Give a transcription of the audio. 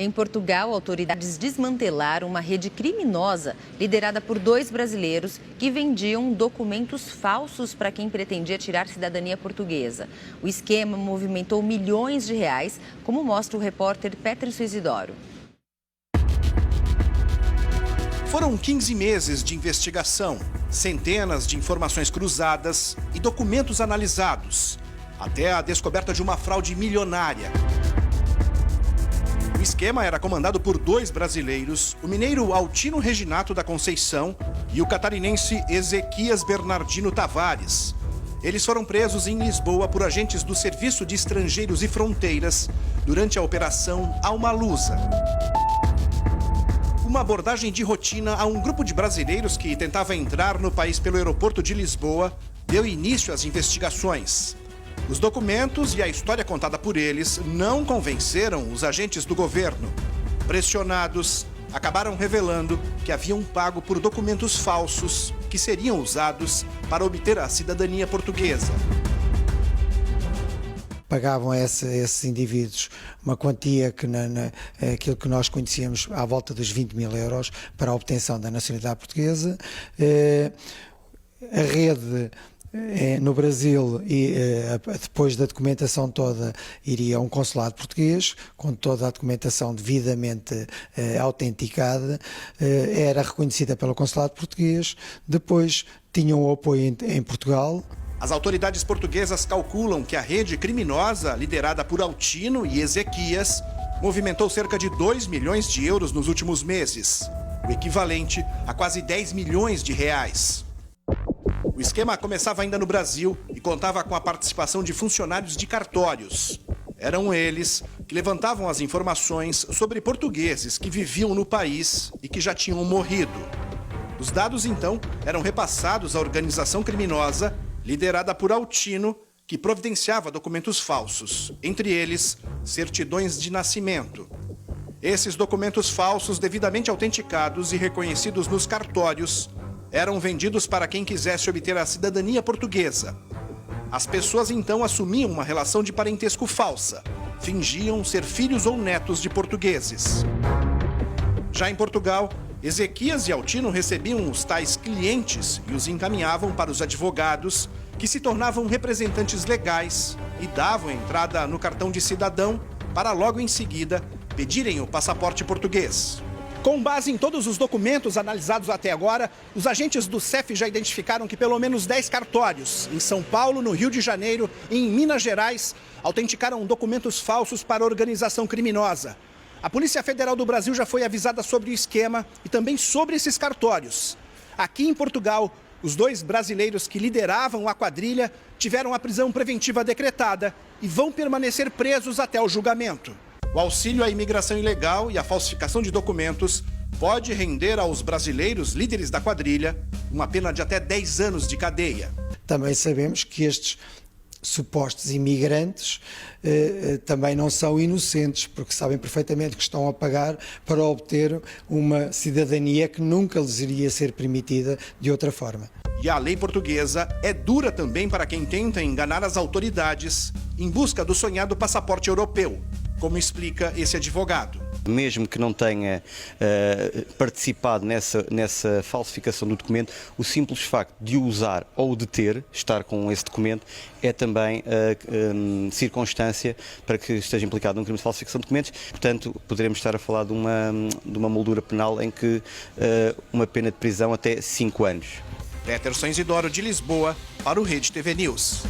Em Portugal, autoridades desmantelaram uma rede criminosa liderada por 2 brasileiros que vendiam documentos falsos para quem pretendia tirar cidadania portuguesa. O esquema movimentou milhões de reais, como mostra o repórter Peterson Isidoro. Foram 15 meses de investigação, centenas de informações cruzadas e documentos analisados, até a descoberta de uma fraude milionária. O esquema era comandado por 2 brasileiros, o mineiro Altino Reginato da Conceição e o catarinense Ezequias Bernardino Tavares. Eles foram presos em Lisboa por agentes do Serviço de Estrangeiros e Fronteiras durante a Operação Alma Lusa. Uma abordagem de rotina a um grupo de brasileiros que tentava entrar no país pelo aeroporto de Lisboa deu início às investigações. Os documentos e a história contada por eles não convenceram os agentes do governo. Pressionados, acabaram revelando que haviam pago por documentos falsos que seriam usados para obter a cidadania portuguesa. Pagavam a esses indivíduos uma quantia que aquilo que nós conhecíamos à volta dos 20 mil euros para a obtenção da nacionalidade portuguesa. A rede no Brasil, e depois da documentação toda, iria a um consulado português, com toda a documentação devidamente autenticada, era reconhecida pelo consulado português, depois tinham o apoio em Portugal. As autoridades portuguesas calculam que a rede criminosa, liderada por Altino e Ezequias, movimentou cerca de 2 milhões de euros nos últimos meses, o equivalente a quase 10 milhões de reais. O esquema começava ainda no Brasil e contava com a participação de funcionários de cartórios. Eram eles que levantavam as informações sobre portugueses que viviam no país e que já tinham morrido. Os dados, então, eram repassados à organização criminosa liderada por Altino, que providenciava documentos falsos, entre eles certidões de nascimento. Esses documentos falsos, devidamente autenticados e reconhecidos nos cartórios, eram vendidos para quem quisesse obter a cidadania portuguesa. As pessoas então assumiam uma relação de parentesco falsa, fingiam ser filhos ou netos de portugueses. Já em Portugal, Ezequias e Altino recebiam os tais clientes e os encaminhavam para os advogados, que se tornavam representantes legais e davam entrada no cartão de cidadão para logo em seguida pedirem o passaporte português. Com base em todos os documentos analisados até agora, os agentes do CEF já identificaram que pelo menos 10 cartórios, em São Paulo, no Rio de Janeiro e em Minas Gerais, autenticaram documentos falsos para a organização criminosa. A Polícia Federal do Brasil já foi avisada sobre o esquema e também sobre esses cartórios. Aqui em Portugal, os 2 brasileiros que lideravam a quadrilha tiveram a prisão preventiva decretada e vão permanecer presos até o julgamento. O auxílio à imigração ilegal e a falsificação de documentos pode render aos brasileiros líderes da quadrilha uma pena de até 10 anos de cadeia. Também sabemos que estes supostos imigrantes também não são inocentes, porque sabem perfeitamente que estão a pagar para obter uma cidadania que nunca lhes iria ser permitida de outra forma. E a lei portuguesa é dura também para quem tenta enganar as autoridades em busca do sonhado passaporte europeu, como explica esse advogado. Mesmo que não tenha participado nessa falsificação do documento, o simples facto de o usar ou de estar com esse documento, é também circunstância para que esteja implicado num crime de falsificação de documentos. Portanto, poderemos estar a falar de uma moldura penal em que uma pena de prisão até 5 anos. Peterson Isidoro, de Lisboa, para o Rede TV News.